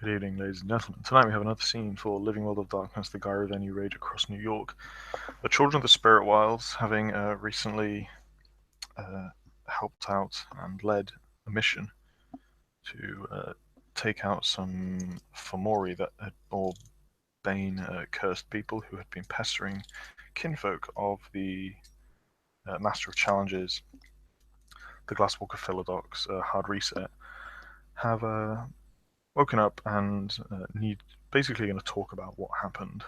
Good evening, ladies and gentlemen. Tonight we have another scene for Living World of Darkness, the Gyro Venue Rage across New York. The Children of the Spirit Wilds, having recently helped out and led a mission to take out some Fomori or Bane cursed people who had been pestering kinfolk of the Master of Challenges, the Glasswalker Philodox, Hard Reset, have woken up and basically going to talk about what happened.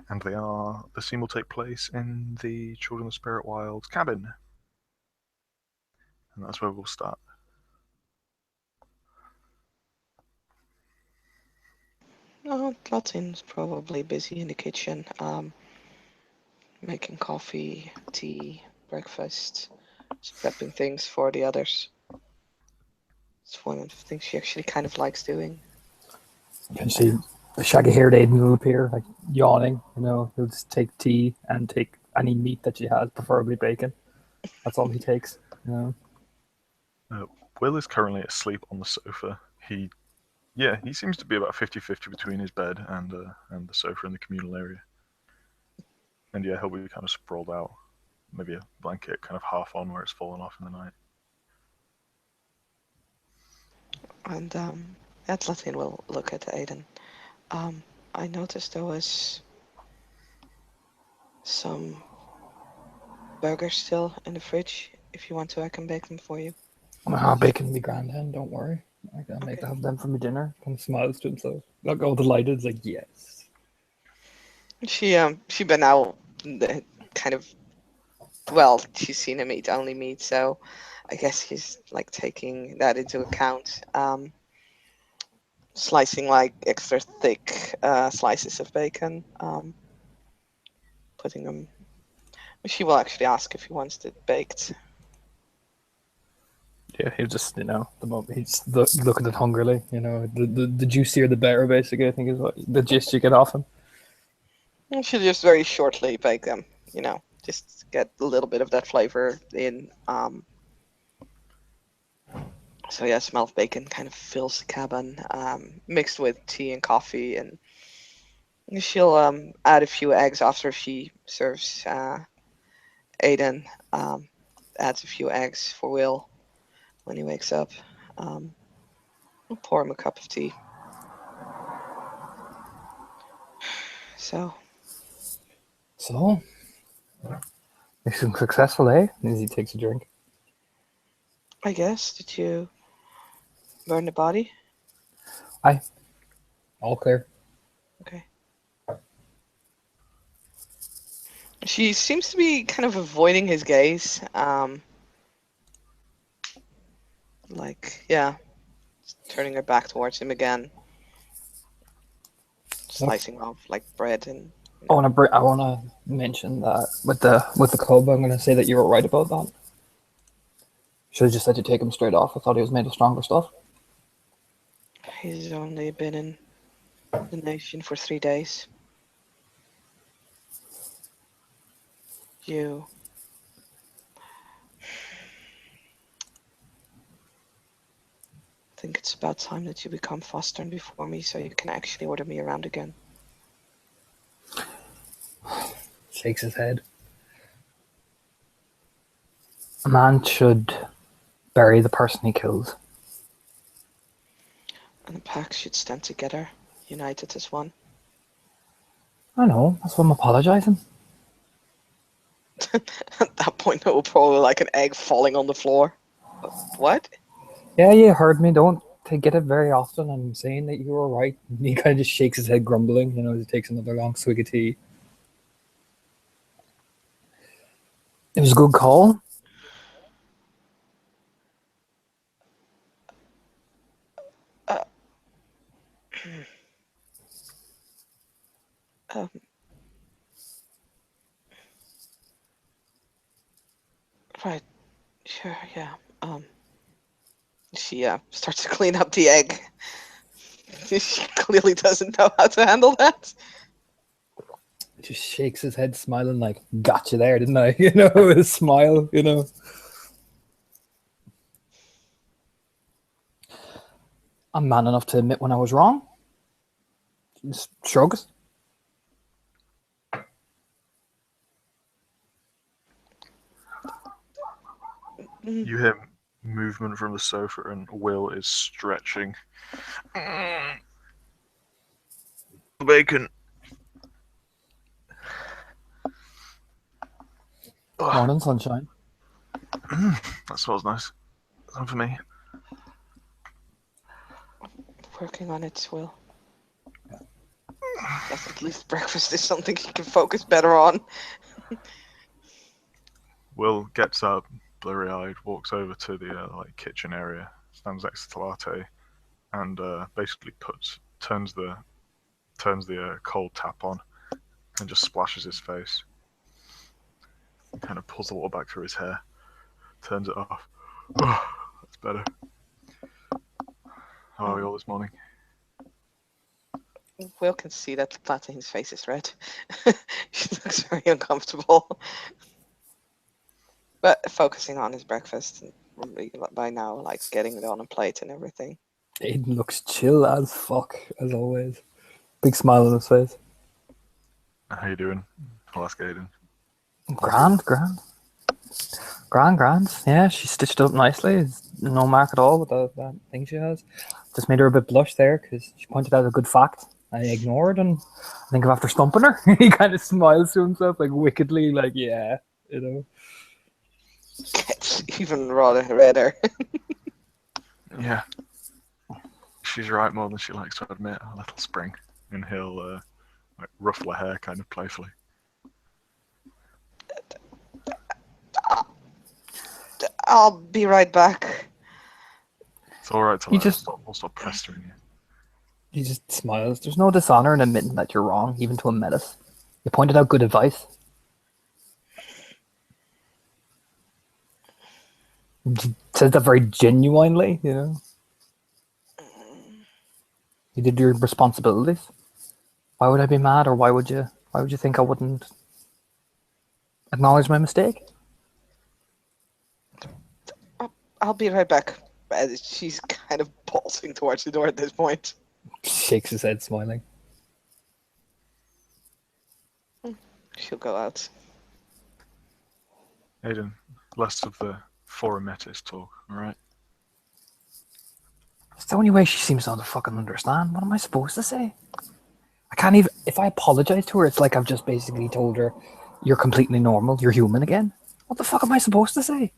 And the scene will take place in the Children of the Spirit Wilds cabin. And that's where we'll start. Oh, Latin's probably busy in the kitchen, making coffee, tea, breakfast, just prepping things for the others. It's one of the things she actually kind of likes doing. Can see the shaggy-haired Aiden will appear, like yawning. He'll just take tea and take any meat that she has, preferably bacon. That's all he takes. Will is currently asleep on the sofa. He seems to be about 50-50 between his bed and the sofa in the communal area. And yeah, he'll be kind of sprawled out, maybe a blanket kind of half on where it's fallen off in the night. And Latin will look at Aiden. I noticed there was some burgers still in the fridge. If you want to, I can bake them for you. Bacon will be grand then, don't worry. I can make them for my dinner. Kind of smiles to himself. Look, all delighted. It's like, yes. She been out kind of, well, she's seen him eat only meat, so I guess he's like taking that into account. Slicing like extra thick slices of bacon, putting them. She will actually ask if he wants it baked. Yeah, he'll just, the moment he's looking at it hungrily, the juicier the better, basically, I think is what the gist you get off him. And she'll just very shortly bake them, just get a little bit of that flavor in. So yeah, smell of bacon kind of fills the cabin, mixed with tea and coffee, and she'll add a few eggs after she serves Aiden. Adds a few eggs for Will when he wakes up. I'll pour him a cup of tea. So, mission successful, eh? As he takes a drink. I guess, did you burn the body? Aye. All clear. Okay. She seems to be kind of avoiding his gaze. Turning her back towards him again. Slicing off like bread and. I want to mention that with the club, I'm going to say that you were right about that. Should have just let you take him straight off. I thought he was made of stronger stuff. He's only been in the nation for 3 days. You. I think it's about time that you become fostering before me so you can actually order me around again. Shakes his head. A man should bury the person he kills. And the pack should stand together, united as one. I know, that's why I'm apologising. At that point, it will probably like an egg falling on the floor. What? Yeah, you heard me. Don't get it very often. I'm saying that you were right. He kind of just shakes his head, grumbling. As he takes another long swig of tea. It was a good call. Right. Sure, yeah. She starts to clean up the egg. She clearly doesn't know how to handle that. Just shakes his head, smiling like, "Gotcha there, didn't I?" With a smile. I'm man enough to admit when I was wrong. Just shrugs. You hear movement from the sofa, and Will is stretching. Bacon. Morning, sunshine. That smells nice. Time for me. Working on it, Will. Yes, at least breakfast is something you can focus better on. Will gets up, blurry-eyed, walks over to the kitchen area, stands next to Latte, and basically turns the cold tap on, and just splashes his face. Kind of pulls the water back through his hair, turns it off. That's better. How are you all this morning? Will can see that Platine's face is red. She looks very uncomfortable. But focusing on his breakfast, and by now, like getting it on a plate and everything. Aiden looks chill as fuck, as always. Big smile on his face. How you doing? I'll ask Aiden. Grand. Yeah, she stitched it up nicely. No mark at all with that thing she has. Just made her a bit blush there because she pointed out a good fact I ignored, and I think after stumping her, he kind of smiles to himself, like wickedly, like, yeah, you know. Gets even rather redder. Yeah. She's right more than she likes to admit, a little spring. And he'll ruffle her hair kind of playfully. I'll be right back. It's alright to I'll stop pestering you. He just smiles. There's no dishonor in admitting that you're wrong, even to a menace. You pointed out good advice. He says that very genuinely, you know. You did your responsibilities. Why would I be mad, or why would you think I wouldn't acknowledge my mistake? I'll be right back. She's kind of pulsing towards the door at this point. Shakes his head, smiling. She'll go out. Aiden, less of the foreign-metis talk, alright? It's the only way she seems not to fucking understand. What am I supposed to say? I can't even... If I apologize to her, it's like I've just basically told her, you're completely normal, you're human again. What the fuck am I supposed to say?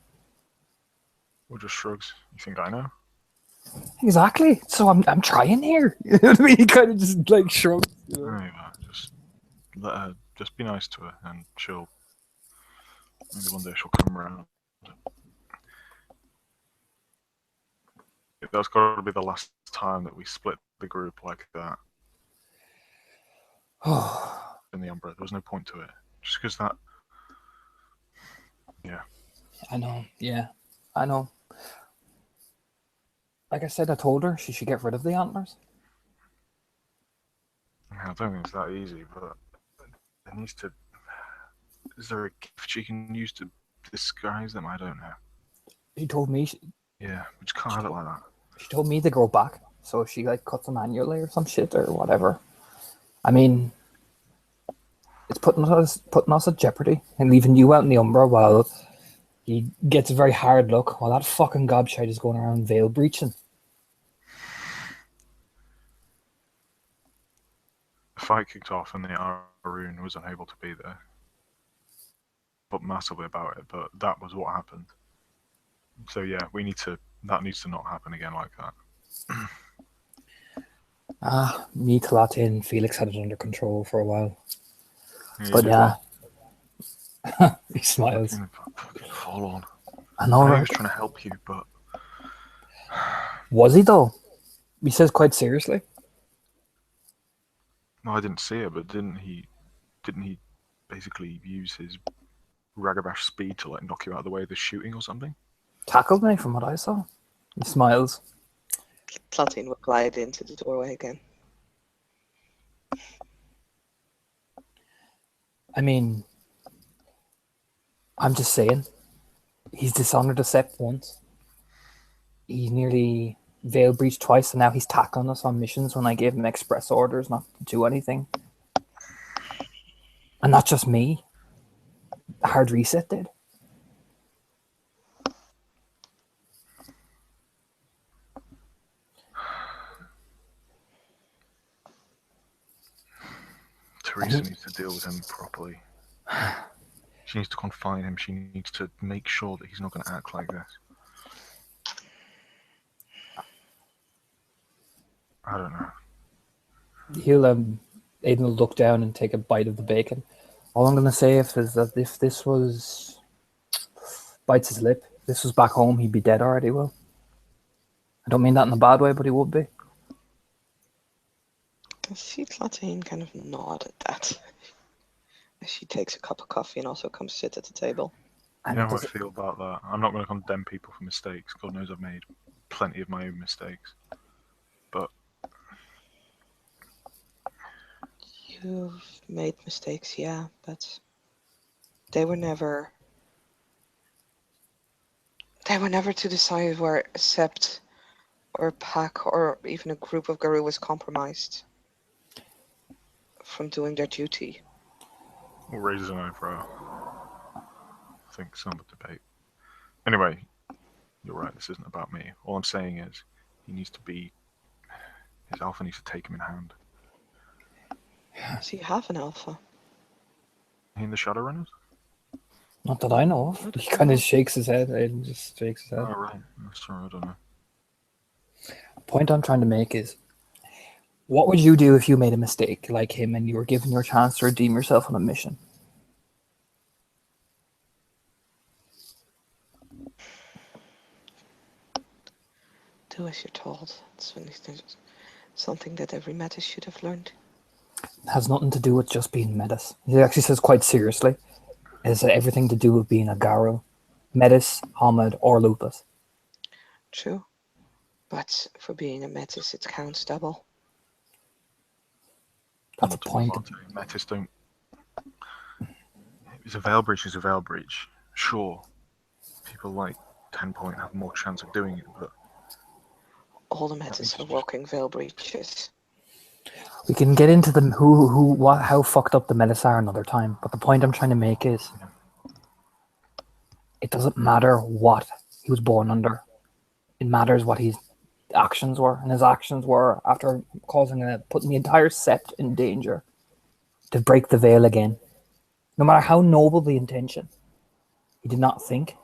Will just shrugs. You think I know? Exactly. So I'm trying here. You know what I mean? He kind of just like shrugs. You know? Anyway, just let her, just be nice to her, and maybe one day she'll come around. That's got to be the last time that we split the group like that. In the Umbra, there was no point to it. Just because that... Yeah. I know. Yeah. I know. Like I said, I told her she should get rid of the antlers. I don't think it's that easy, but it needs to... Is there a gift she can use to disguise them? I don't know. She told me... Yeah, we just can't have it like that. She told me to grow back, so she like cuts them annually or some shit or whatever. I mean, it's putting us at jeopardy and leaving you out in the Umbra while he gets a very hard look while that fucking gobshite is going around veil breaching. The fight kicked off and the Arun was unable to be there. But massively about it, but that was what happened. So yeah, that needs to not happen again like that. Me, Talate, and Felix had it under control for a while. Yeah, But yeah, he smiles. Fucking fall on. I know, I know right? he was trying to help you, but Was he though? He says quite seriously. no, I didn't see it. But didn't he basically use his ragabash speed to like knock you out of the way of the shooting or something? Tackled me from what I saw. He smiles. Platine will glide into the doorway again. I mean, I'm just saying, he's dishonored a Sept once. He's nearly veil breached twice, and now he's tackling us on missions when I gave him express orders not to do anything. And not just me. Hard Reset did. Teresa needs to deal with him properly. She needs to confine him. She needs to make sure that he's not going to act like this. I don't know. He'll Aiden will look down and take a bite of the bacon. All I'm gonna say is that if this was bites his lip, if this was back home, he'd be dead already. Will. I don't mean that in a bad way, but he would be. I see Platine kind of nod at that. As she takes a cup of coffee and also comes sit at the table. You And know how I does it- feel about that. I'm not going to condemn people for mistakes. God knows I've made plenty of my own mistakes. But You've made mistakes, yeah, but they were never to decide where a sept or a pack or even a group of Garou was compromised from doing their duty. what raises an eyebrow? I think some would debate. Anyway, you're right. This isn't about me. All I'm saying is he needs to be. His alpha needs to take him in hand. So you have an alpha. He in the Shadowrunners? not that I know of. He kind of shakes his head. Aiden just shakes his head. Oh, right. Sorry, I don't know. The point I'm trying to make is, what would you do if you made a mistake like him and you were given your chance to redeem yourself on a mission? Do as you're told. It's something that every Metis should have learned. It has nothing to do with just being Metis. He actually says quite seriously, it has everything to do with being a Garou, Metis, Hamid, or Lupus. True. But for being a Metis, it counts double. That's a point. Metis don't. It's a veil breach. Is a veil breach. Sure, people like 10 Point have more chance of doing it, but All the Metis are walking veil breaches. We can get into the how fucked up the Metis are another time. But the point I'm trying to make is, it doesn't matter what he was born under. It matters what his actions were, and his actions were after putting the entire sept in danger to break the veil again. No matter how noble the intention, he did not think.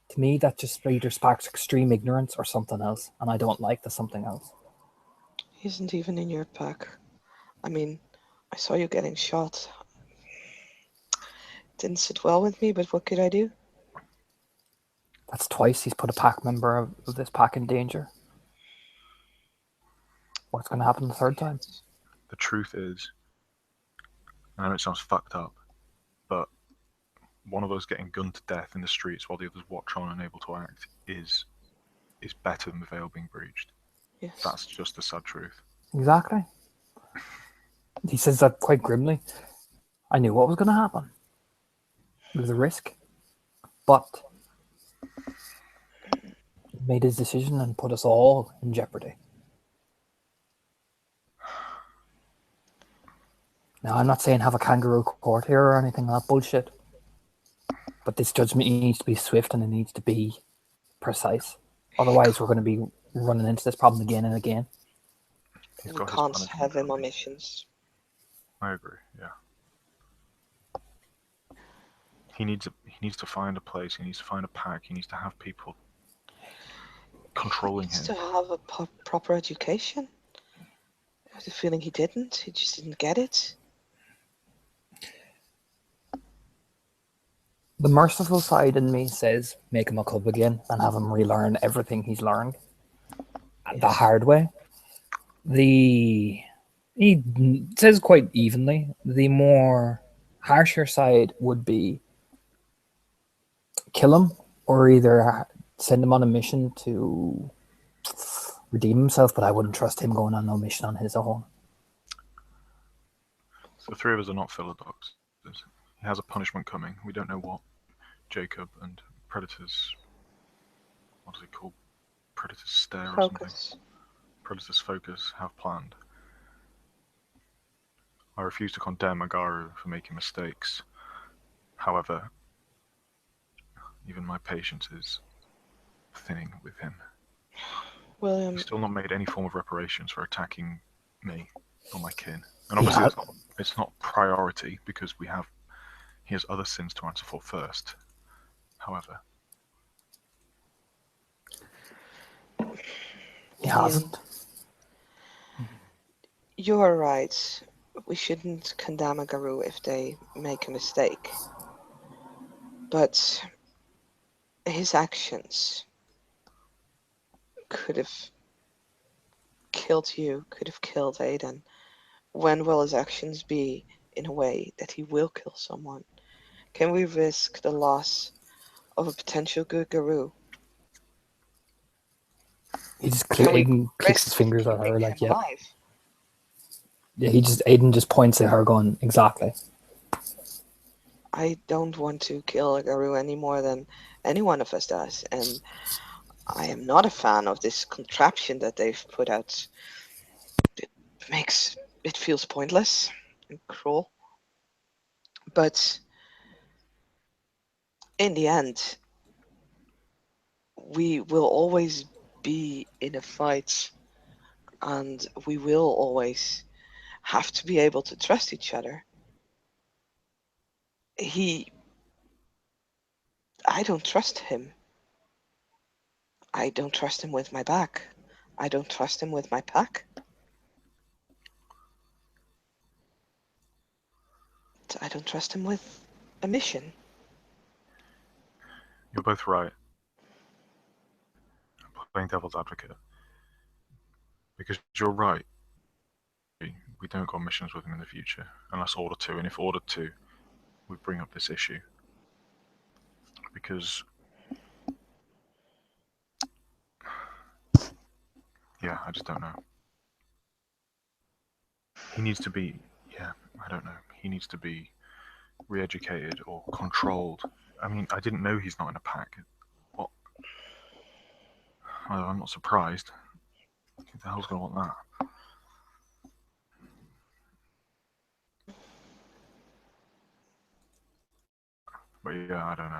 To me, that just either sparks extreme ignorance or something else, and I don't like the something else. He isn't even in your pack. I mean, I saw you getting shot. Didn't sit well with me, but what could I do? That's twice he's put a pack member of this pack in danger. What's going to happen the third time? the truth is, I know it sounds fucked up, but one of us getting gunned to death in the streets while the others watch on and able to act is better than the veil being breached. Yes. That's just the sad truth. Exactly. He says that quite grimly. I knew what was going to happen. It was a risk. But he made his decision and put us all in jeopardy. Now, I'm not saying have a kangaroo court here or anything like that bullshit. But this judgment needs to be swift and it needs to be precise. Otherwise, we're going to be running into this problem again and again. He's We got his can't punishment have him on coming. missions. I agree. Yeah. He needs to find a place. He needs to find a pack. He needs to have people controlling He needs him. to have a proper education. I have the feeling he didn't. He just didn't get it. The merciful side in me says make him a cub again and have him relearn everything he's learned the hard way. He says quite evenly. The more harsher side would be kill him or either send him on a mission to redeem himself, but I wouldn't trust him going on no mission on his own. So the three of us are not philodox. He has a punishment coming. We don't know what. Jacob and Predator's what is it called? Predator's stare or something. Focus. Predator's focus have planned. I refuse to condemn Agaru for making mistakes. However, even my patience is thinning with him. William, He's still not made any form of reparations for attacking me or my kin. And obviously it's not priority because he has other sins to answer for first. However, he hasn't. You're right. We shouldn't condemn a Garu if they make a mistake. But his actions could have killed you, could have killed Aiden. When will his actions be in a way that he will kill someone? Can we risk the loss of a potential good Garu? He just Can we Aiden clicks his risk fingers at keeping her him like, yep. alive? Yeah, Aiden just points at her going, exactly. I don't want to kill a Garu any more than any one of us does, and I am not a fan of this contraption that they've put out. It feels pointless and cruel. But in the end, we will always be in a fight, and we will always have to be able to trust each other. I don't trust him. I don't trust him with my back. I don't trust him with my pack. I don't trust him with a mission. you're both right. I'm playing devil's advocate. Because you're right. We don't go on missions with him in the future, unless Order 2. And if Order 2 would bring up this issue, because yeah, I just don't know. He needs to be, I don't know. He needs to be re-educated or controlled. I mean, I didn't know he's not in a pack. What? I'm not surprised. Who the hell's gonna want that? But yeah, I don't know.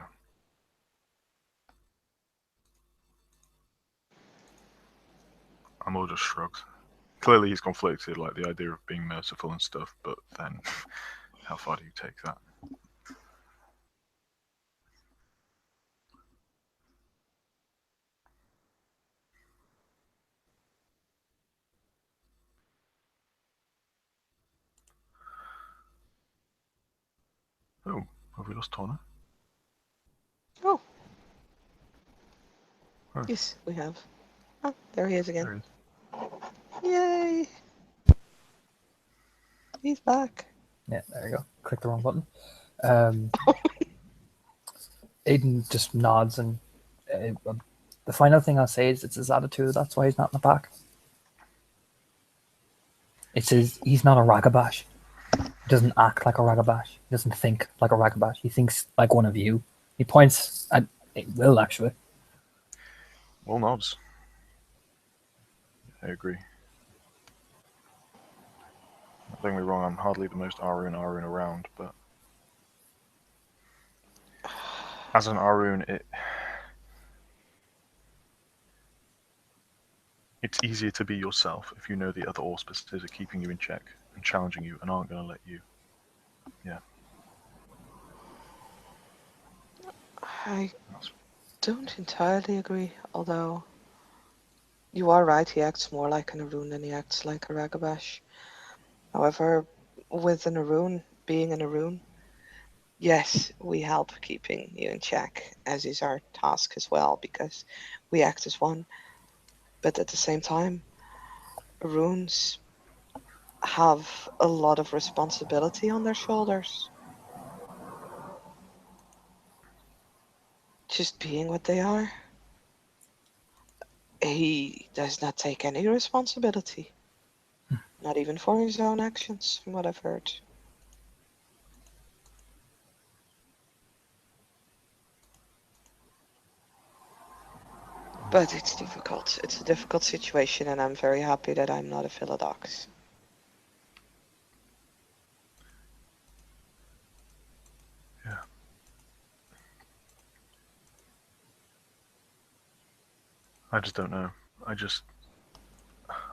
I'm all just shrugged. Clearly he's conflicted, like the idea of being merciful and stuff, but then how far do you take that? Oh, have we lost Tonna? Oh. Oh. Yes, we have. Oh, there he is again. There he is. Yay! He's back. Yeah, there you go. Click the wrong button. Aiden just nods, and the final thing I'll say is it's his attitude. That's why he's not in the pack. He's not a ragabash. He doesn't act like a ragabash. He doesn't think like a ragabash. He thinks like one of you. He points at Will, actually. Well, nods. I agree. Don't get me wrong, I'm hardly the most Arun around, but as an Arun, it's easier to be yourself if you know the other auspices are keeping you in check and challenging you and aren't going to let you. Yeah. I don't entirely agree, although you are right, he acts more like an Arun than he acts like a Ragabash. However, with an Arun, being an Arun, yes, we help keeping you in check, as is our task as well, because we act as one. But at the same time, Aruns have a lot of responsibility on their shoulders. Just being what they are. He does not take any responsibility. Not even for his own actions, from what I've heard. But it's difficult. It's a difficult situation, and I'm very happy that I'm not a Philodox. Yeah. I just don't know.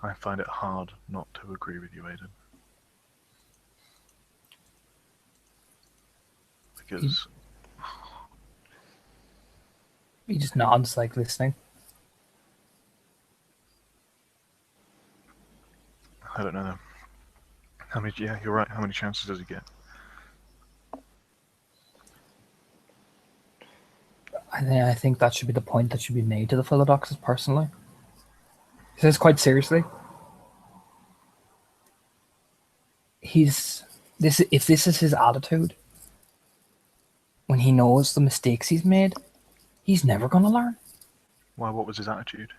I find it hard not to agree with you, Aiden. Because He just nods, like listening. I don't know. How many? Yeah, you're right. How many chances does he get? I think that should be the point that should be made to the Philodoxes personally. He says quite seriously. If this is his attitude when he knows the mistakes he's made, he's never gonna learn. Why? What was his attitude?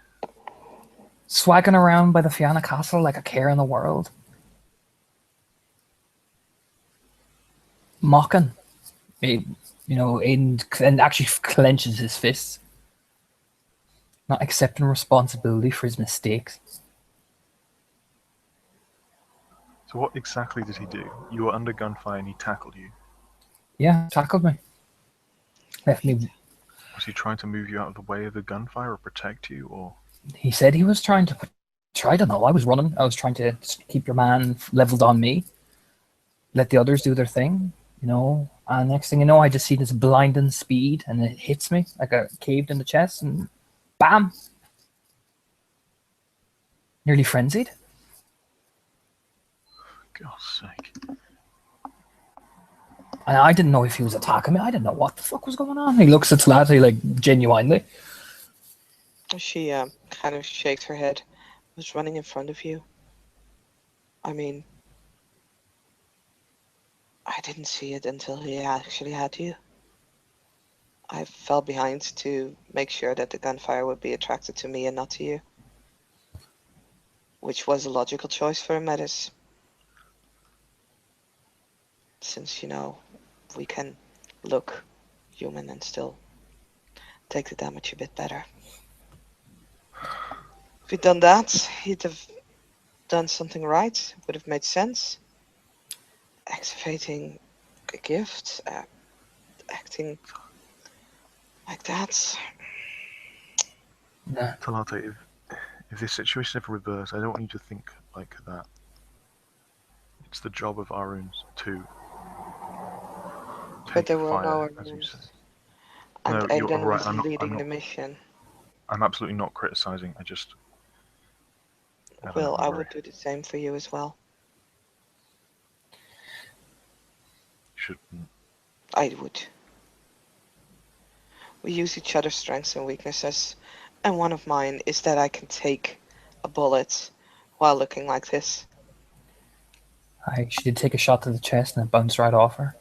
Swagging around by the Fianna Castle like a care in the world. Mocking. And actually clenches his fists. Not accepting responsibility for his mistakes. So what exactly did he do? You were under gunfire and he tackled you. Yeah, tackled me. Left me. Was he trying to move you out of the way of the gunfire or protect you, or? He said he was trying to. I don't know. I was running. I was trying to keep your man leveled on me. Let the others do their thing, And next thing you know, I just see this blinding speed, and it hits me like a caved in the chest, and bam, nearly frenzied. God's sake. And I didn't know if he was attacking me. I didn't know what the fuck was going on. He looks at Slatty like genuinely. She kind of shakes her head. Was running in front of you. I mean, I didn't see it until he actually had you. I fell behind to make sure that the gunfire would be attracted to me and not to you. Which was a logical choice for a Metis. Since, we can look human and still take the damage a bit better. If he'd done that, he'd have done something right. Would have made sense. Activating a gift, acting like that. Yeah. Talate, if this situation ever reverses, I don't want you to think like that. It's the job of Aruns to But take there were no fire, as you say. rules. And No, you're Aiden right. was leading the mission. I'm absolutely not criticizing. I just. Will, I would do the same for you as well. Shouldn't. I would. We use each other's strengths and weaknesses, and one of mine is that I can take a bullet while looking like this. She did take a shot to the chest and it bounced right off her.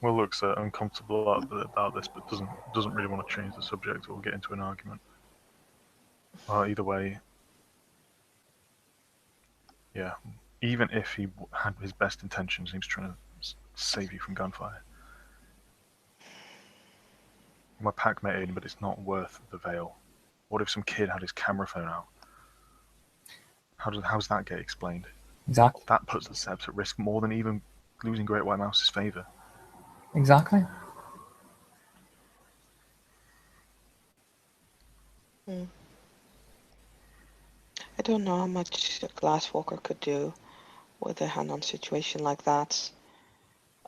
Will looks uncomfortable about this, but doesn't really want to change the subject or get into an argument. Either way, yeah. Even if he had his best intentions, he was trying to save you from gunfire. My pack mate Aiden, but it's not worth the veil. What if some kid had his camera phone out? How's that get explained? Exactly. That puts the Seps at risk more than even losing Great White Mouse's favor. Exactly. I don't know how much a Glasswalker could do with a hand-on situation like that.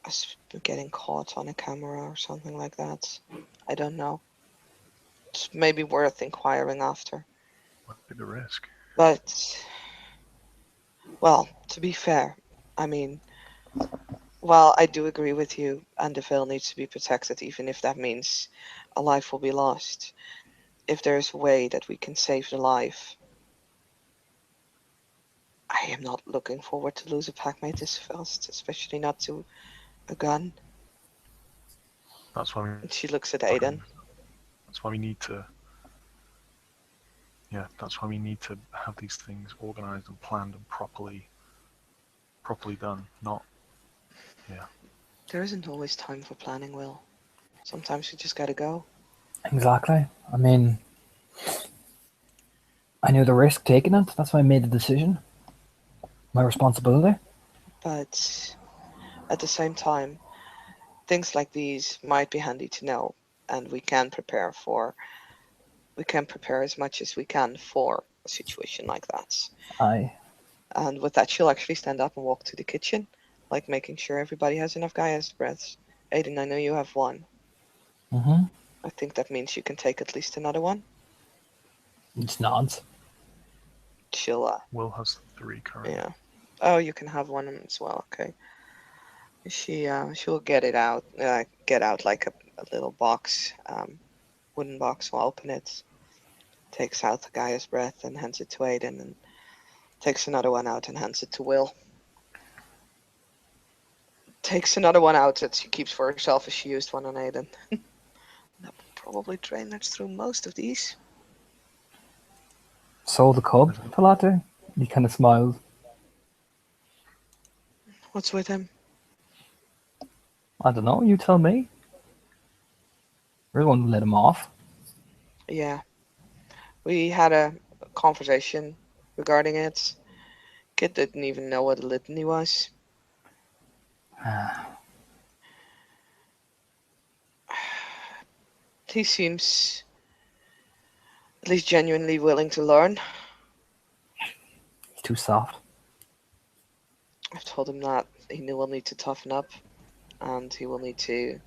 As getting caught on a camera or something like that. I don't know. It's maybe worth inquiring after. What would be the risk? But, well, to be fair, I mean, while I do agree with you, and the veil needs to be protected, even if that means a life will be lost. If there's a way that we can save the life, I am not looking forward to lose a packmate this fast, especially not to a gun. That's why And she looks at Aiden. That's why we need to. Yeah, that's why we need to have these things organized and planned and properly done. Not. Yeah. There isn't always time for planning, Will. Sometimes you just gotta go. Exactly. I mean, I knew the risk taking it. That's why I made the decision. My responsibility. But at the same time, things like these might be handy to know, and we can prepare as much as we can for a situation like that. Aye. And with that, she'll actually stand up and walk to the kitchen, like making sure everybody has enough Gaia's breaths. Aiden, I know you have one. Mhm. I think that means you can take at least another one. Just nods. She'll, Will has 3 currently. yeah. Oh, you can have one as well. Okay. She'll get out like a little box, wooden box. Will open it, takes out the Gaia's breath and hands it to Aiden, and takes another one out and hands it to Will. Takes another one out that she keeps for herself as she used one on Aiden. That will probably drain us through most of these. So the cub, Talate. He kind of smiled. What's with him? I don't know. You tell me. We're the one who let him off. Yeah, we had a conversation regarding it. Kid didn't even know what a litany was. He seems at least genuinely willing to learn. He's too soft. I've told him that he will need to toughen up, and he will need to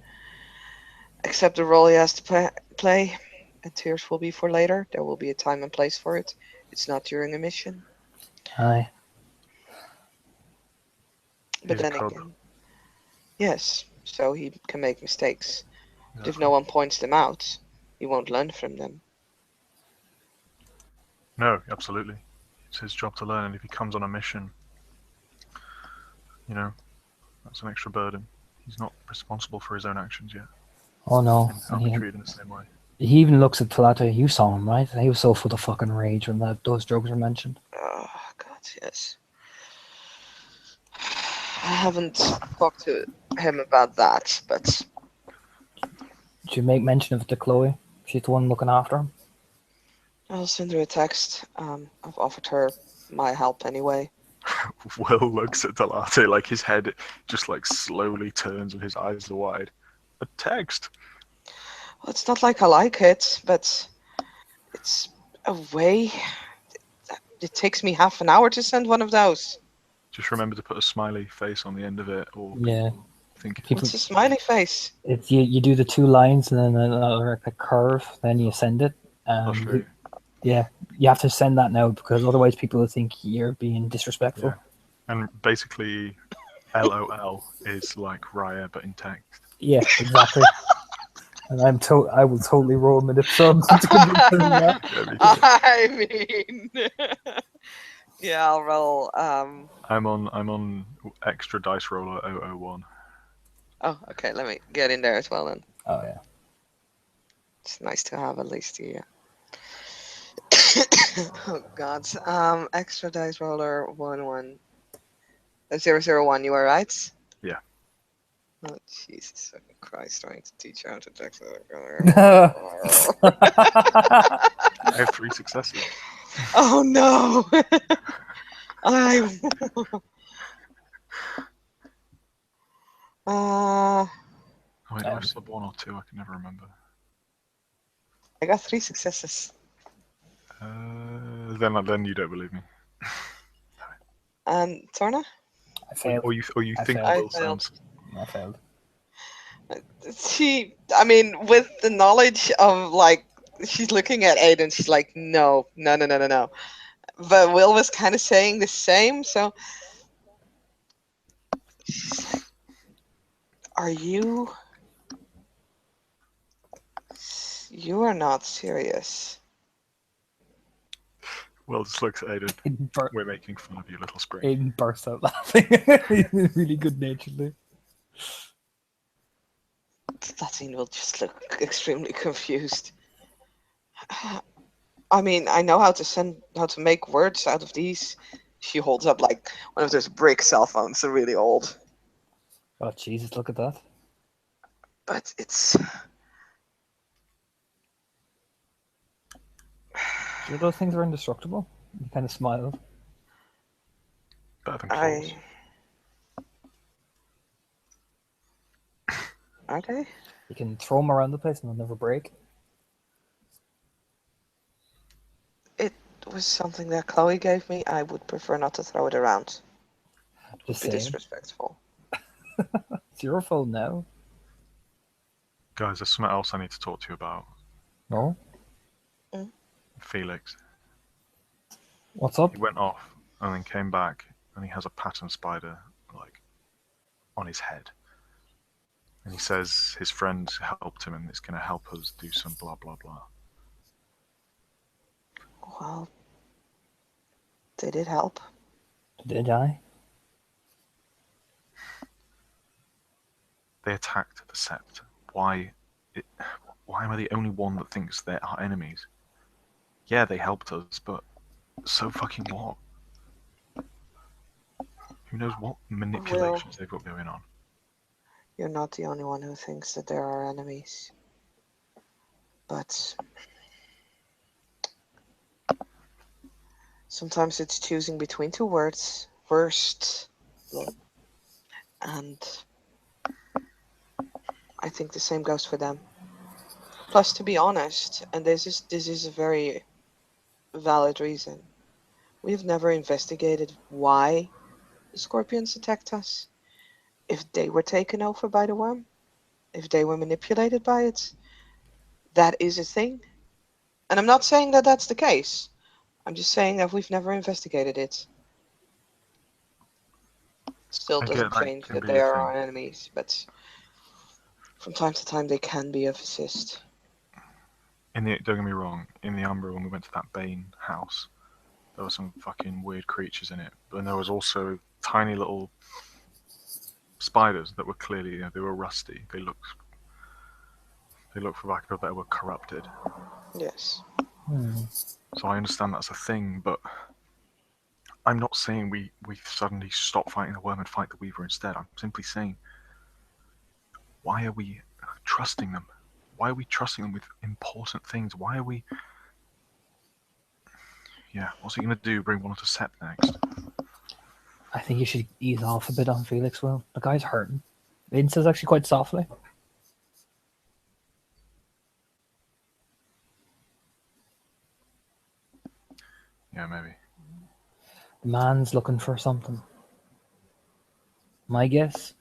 accept the role he has to play. And tears will be for later. There will be a time and place for it. It's not during a mission. Aye. But He's a then cub. again, yes, so he can make mistakes. But if Exactly. no one points them out, he won't learn from them. No, absolutely. It's his job to learn, and if he comes on a mission, that's an extra burden. He's not responsible for his own actions yet, Oh no. and can't be treated in the same way. He even looks at Talate. You saw him, right? He was so full of fucking rage when those drugs were mentioned. Oh, God, yes. I haven't talked to him about that, but Did you make mention of it to Chloe? She's the one looking after him. I'll send her a text. I've offered her my help anyway. Will looks at Delate, like his head just like slowly turns and his eyes are wide. A text? Well, it's not like I like it, but it's a way. It takes me half an hour to send one of those. Just remember to put a smiley face on the end of it, or Yeah. people think People- What's a smiley face? It's you do the 2 lines and then another like, curve, then you send it. I'll show you. Yeah, you have to send that now because otherwise people will think you're being disrespectful. Yeah. And basically, LOL is like Raya but in text. Yeah, exactly. And I will totally roll him in subs to convince him of that. Yeah, me too. I mean, yeah, I'll roll. I'm on extra dice roller 001. Oh, okay. Let me get in there as well then. Oh yeah. It's nice to have at least the. Oh God. Extra dice roller 1 001. You are right. Yeah. Oh Jesus fucking Christ! Trying to teach you how to text. I have 3 successes. Oh no! I. Oh, wait, do I sub 1 or 2? I can never remember. I got 3 successes. Then you don't believe me. And Torna? I failed. Or you I think failed. Will sounds. I failed. I mean, with the knowledge of like, she's looking at Aiden, she's like, no. But Will was kind of saying the same, so she's like, are you? You are not serious. Will just looks at Aiden. Aiden, We're making fun of you, little spring. Aiden burst out laughing really good naturedly. That scene will just look extremely confused. I mean, I know how to make words out of these. She holds up like one of those brick cell phones, they're really old. Oh Jesus, look at that. But it's Do you know those things are indestructible? He kind of smiled. Better than claws. I are they? You can throw them around the place and they'll never break. It was something that Chloe gave me. I would prefer not to throw it around. It would Just be saying. disrespectful. It's your phone now. Guys, there's something else I need to talk to you about. No? Felix. What's up? He went off and then came back, and he has a pattern spider, like, on his head. And he says his friend helped him and it's going to help us do some blah blah blah. Well, did it help? Did I? They attacked the Sept. Why am I the only one that thinks they're our enemies? Yeah, they helped us, but so fucking what? Who knows what manipulations they've got going on? You're not the only one who thinks that there are enemies. But sometimes it's choosing between two words, worst, and I think the same goes for them. Plus, to be honest, and this is a very valid reason, we've never investigated why the scorpions attacked us. If they were taken over by the worm, if they were manipulated by it, that is a thing. And I'm not saying that that's the case. I'm just saying that we've never investigated it. Still I doesn't get that change can that be they a are thing. our enemies, but from time to time they can be of assist. Don't get me wrong, in the Umbra when we went to that Bane house, there were some fucking weird creatures in it. But there was also tiny little spiders that were clearly, they were rusty. They looked, for lack of a better word, corrupted. Yes. So I understand that's a thing, but I'm not saying we suddenly stop fighting the worm and fight the Weaver instead. I'm simply saying, why are we trusting them? Why are we trusting them with important things? Why are we... Yeah, what's he going to do? Bring one to Sept next? I think you should ease off a bit on Felix, Will. The guy's hurting. Aiden says actually quite softly. Yeah, maybe. The man's looking for something. My guess,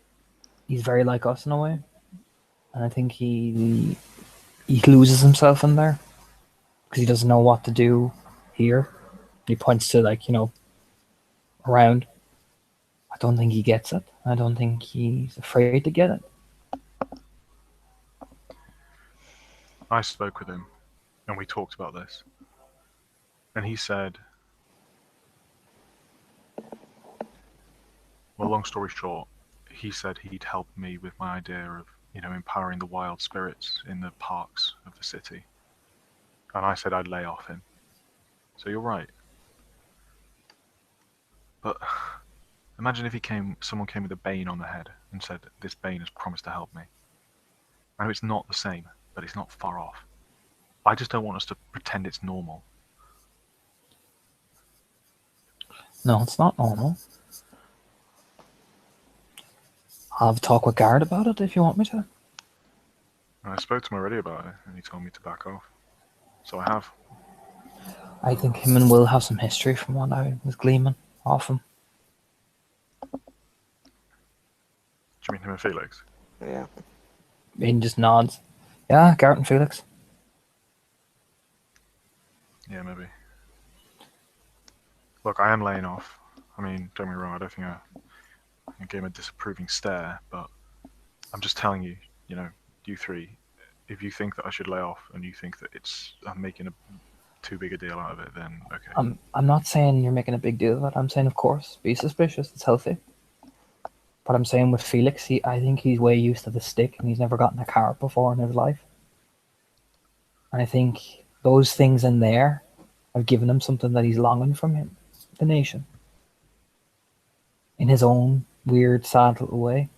he's very like us in a way. And I think he loses himself in there. Because he doesn't know what to do here. He points to, like, around. I don't think he gets it. I don't think he's afraid to get it. I spoke with him, and we talked about this. And he said, well, long story short, he said he'd help me with my idea of, empowering the wild spirits in the parks of the city. And I said I'd lay off him. So you're right. But imagine if someone came with a Bane on the head and said, this Bane has promised to help me. I know it's not the same, but it's not far off. I just don't want us to pretend it's normal. No, it's not normal. I'll have a talk with Garrett about it if you want me to. I spoke to him already about it, and he told me to back off. So I have. I think him and Will have some history from what I was gleaming off him. Do you mean him and Felix? Yeah. Aiden just nods. Yeah, Garrett and Felix. Yeah, maybe. Look, I am laying off. I mean, don't get me wrong, I don't think I gave him a disapproving stare, but I'm just telling you, you three, if you think that I should lay off and you think that I'm making too big a deal out of it, then okay. I'm not saying you're making a big deal of it. I'm saying, of course, be suspicious. It's healthy. But I'm saying with Felix, I think he's way used to the stick and he's never gotten a carrot before in his life. And I think those things in there have given him something that he's longing from him, the nation. In his own weird, sad little way.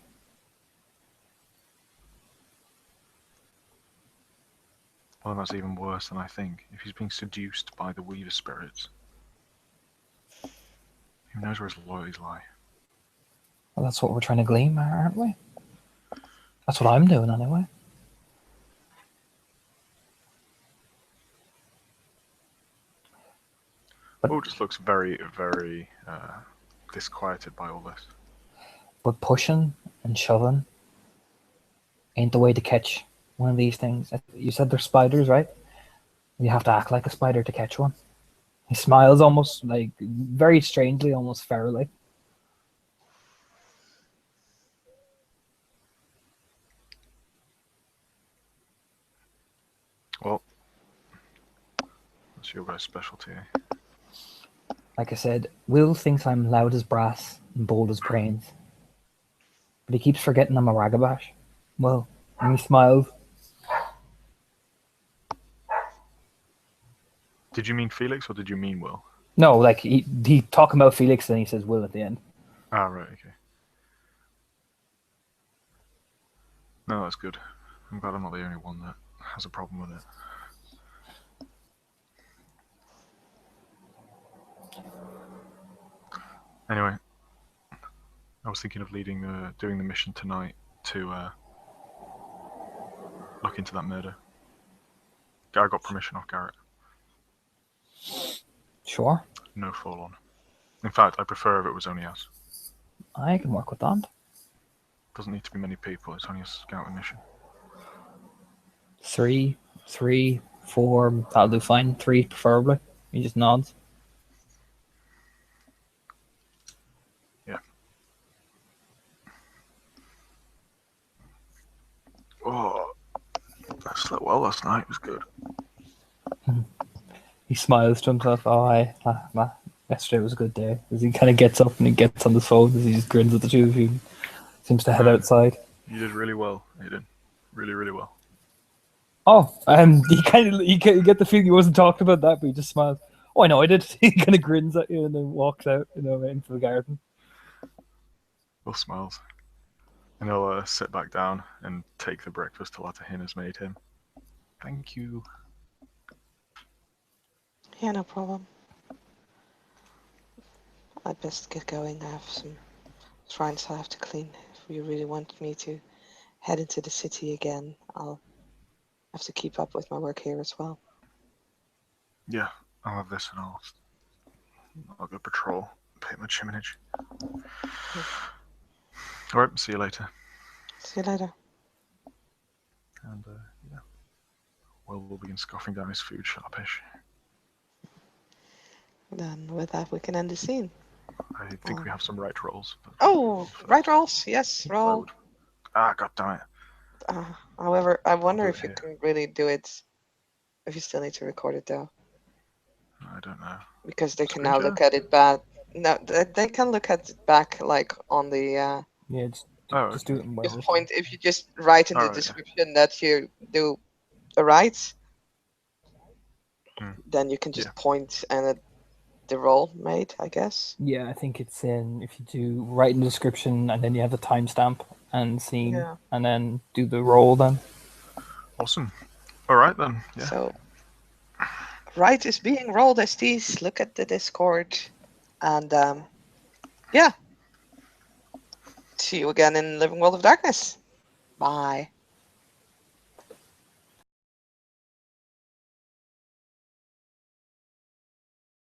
Well, that's even worse than I think. If he's being seduced by the Weaver spirits, who knows where his loyalties lie? Well, that's what we're trying to glean, aren't we? That's what I'm doing anyway. But, Will just looks very, very disquieted by all this. but pushing and shoving ain't the way to catch one of these things. You said they're spiders, right? You have to act like a spider to catch one. He smiles almost like very strangely, almost ferally. Well, that's your guys' specialty, eh? Like I said, Will thinks I'm loud as brass and bold as brains. But he keeps forgetting I'm a ragabash. Well, and he smiles. Did you mean Felix or did you mean Will? No, like he talking about Felix and he says Will at the end. Ah, right, okay. No, that's good. I'm glad I'm not the only one that has a problem with it. Anyway, I was thinking of doing the mission tonight to look into that murder. I got permission off Garrett. Sure, No fall on. In fact, I prefer if it was only us. I can work with that. Doesn't need to be many people. It's only a scouting mission. 3, 4, that'll do fine. 3 preferably. He just nods. Yeah. Oh, I slept well last night. It was good. He smiles to himself. Oh, yesterday was a good day. As he kind of gets up and he gets on the phone, as he just grins at the two of you. Seems to head outside. You did really well, Aiden. Really, really well. Oh, you get the feeling he wasn't talking about that, but he just smiles. Oh, I know, I did. He kind of grins at you and then walks out, into the garden. Will smiles. And he'll sit back down and take the breakfast Talatahin has made him. Thank you. Yeah, no problem. I'd best get going. I have some shrines I have to clean. If you really want me to head into the city again, I'll have to keep up with my work here as well. Yeah, I'll have this and I'll go patrol, pay my chiminage. Alright, see you later. See you later. And yeah, we'll begin scoffing down his food sharpish. Then with that, we can end the scene. I think we have some right rolls. Oh, right rolls. Yes, roll. Ah, god damn it. However, I wonder do if it you here. can really do it. If you still need to record it though, I don't know. because they can Screen now share? look at it back. No, they can look at it back like on the. Yeah, just do it in Just whatever. point if you just write in the Alright, yeah. description that you do a write, Hmm. then you can just Yeah. point and the roll made, I guess. Yeah, I think it's in, if you do write in the description and then you have the timestamp and scene, Yeah. and then do the roll then. Awesome. Alright then. Yeah. So, right is being rolled, STs. Look at the Discord, and yeah. See you again in Living World of Darkness. Bye.